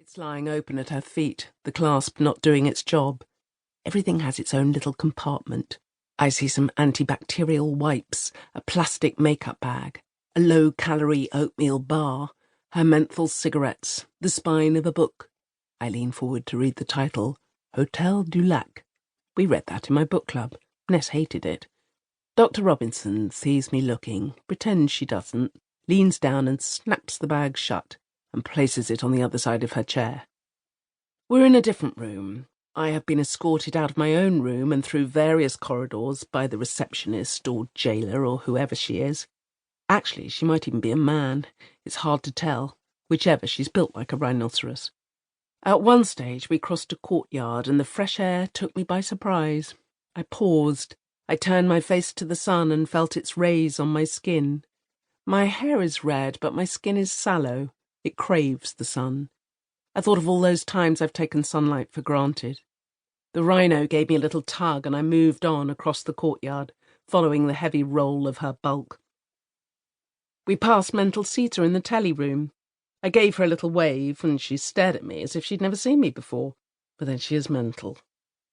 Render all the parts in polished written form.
It's lying open at her feet, the clasp not doing its job. Everything has its own little compartment. I see some antibacterial wipes, a plastic makeup bag, a low-calorie oatmeal bar, her menthol cigarettes, the spine of a book. I lean forward to read the title, Hotel du Lac. We read that in my book club. Ness hated it. Dr. Robinson sees me looking, pretends she doesn't, leans down and snaps the bag shut and places it on the other side of her chair. We're in a different room. I have been escorted out of my own room and through various corridors by the receptionist or jailer or whoever she is. Actually, she might even be a man. It's hard to tell. Whichever, she's built like a rhinoceros. At one stage, we crossed a courtyard and the fresh air took me by surprise. I paused. I turned my face to the sun and felt its rays on my skin. My hair is red, but my skin is sallow. It craves the sun. I thought of all those times I've taken sunlight for granted. The rhino gave me a little tug and I moved on across the courtyard, following the heavy roll of her bulk. We passed Mental Sita in the telly room. I gave her a little wave and she stared at me as if she'd never seen me before. But then she is mental.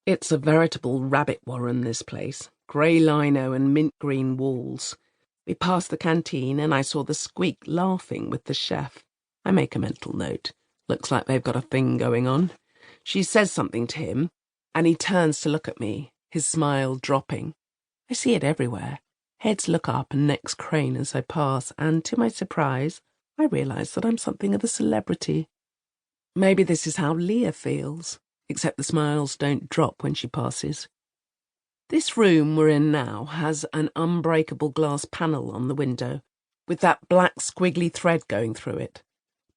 It's a veritable rabbit warren, this place. Grey lino and mint green walls. We passed the canteen and I saw the Squeak laughing with the chef. I make a mental note. Looks like they've got a thing going on. She says something to him, and he turns to look at me, his smile dropping. I see it everywhere. Heads look up and necks crane as I pass, and to my surprise, I realise that I'm something of a celebrity. Maybe this is how Leah feels, except the smiles don't drop when she passes. This room we're in now has an unbreakable glass panel on the window, with that black squiggly thread going through it.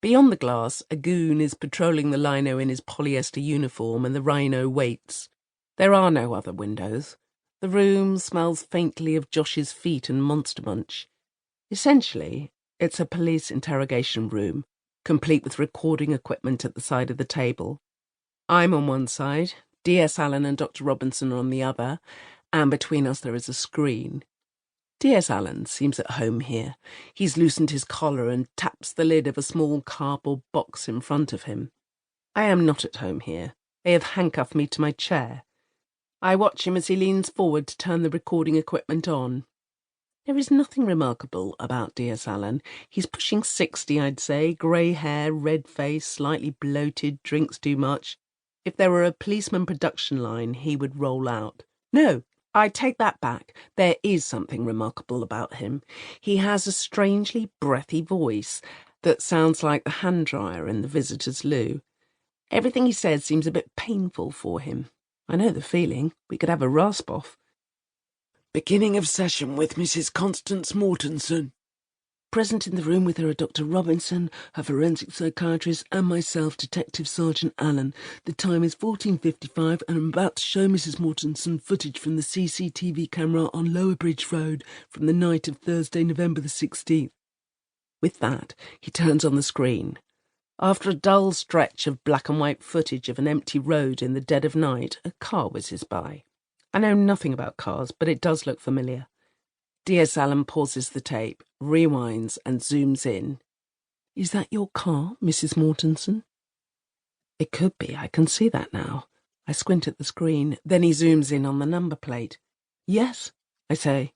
Beyond the glass, a goon is patrolling the lino in his polyester uniform and the rhino waits. There are no other windows. The room smells faintly of Josh's feet and Monster Munch. Essentially, it's a police interrogation room, complete with recording equipment at the side of the table. I'm on one side, D.S. Allen and Dr. Robinson are on the other, and between us there is a screen. D.S. Allen seems at home here. He's loosened his collar and taps the lid of a small cardboard box in front of him. I am not at home here. They have handcuffed me to my chair. I watch him as he leans forward to turn the recording equipment on. There is nothing remarkable about D.S. Allen. He's pushing 60, I'd say, grey hair, red face, slightly bloated, drinks too much. If there were a policeman production line, he would roll out. No, I take that back. There is something remarkable about him. He has a strangely breathy voice that sounds like the hand dryer in the visitors' loo. Everything he says seems a bit painful for him. I know the feeling. We could have a rasp-off. Beginning of session with Mrs. Constance Mortensen. Present in the room with her are Dr. Robinson, her forensic psychiatrist, and myself, Detective Sergeant Allen. The time is 14:55, and I'm about to show Mrs. Mortensen footage from the CCTV camera on Lower Bridge Road from the night of Thursday, November the 16th. With that, he turns on the screen. After a dull stretch of black and white footage of an empty road in the dead of night, a car whizzes by. I know nothing about cars, but it does look familiar. D.S. Allen pauses the tape, rewinds, and zooms in. Is that your car, Mrs. Mortensen? It could be. I can see that now. I squint at the screen. Then he zooms in on the number plate. Yes, I say.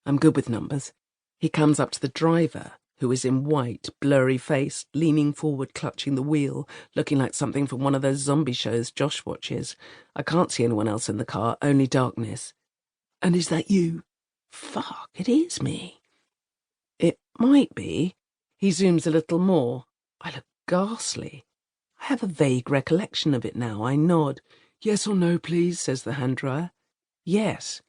I'm good with numbers. He comes up to the driver, who is in white, blurry-faced, leaning forward, clutching the wheel, looking like something from one of those zombie shows Josh watches. I can't see anyone else in the car, only darkness. And is that you? Fuck, it is me. It might be. He zooms a little more. I look ghastly. I have a vague recollection of it now. I nod. Yes or no, please, says the hand dryer. Yes.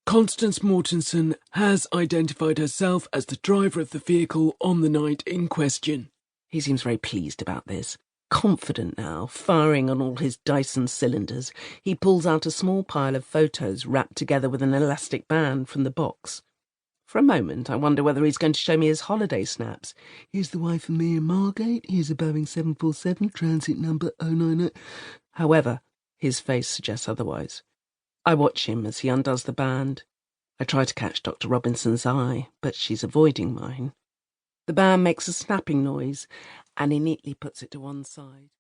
Constance Mortensen has identified herself as the driver of the vehicle on the night in question. He seems very pleased about this. Confident now, firing on all his Dyson cylinders. He pulls out a small pile of photos wrapped together with an elastic band from the box. For a moment, I wonder whether he's going to show me his holiday snaps. Here's the wife of me in Margate. Here's a Boeing 747, transit number 090. However, his face suggests otherwise. I watch him as he undoes the band. I try to catch Dr. Robinson's eye, but she's avoiding mine. The band makes a snapping noise, and he neatly puts it to one side.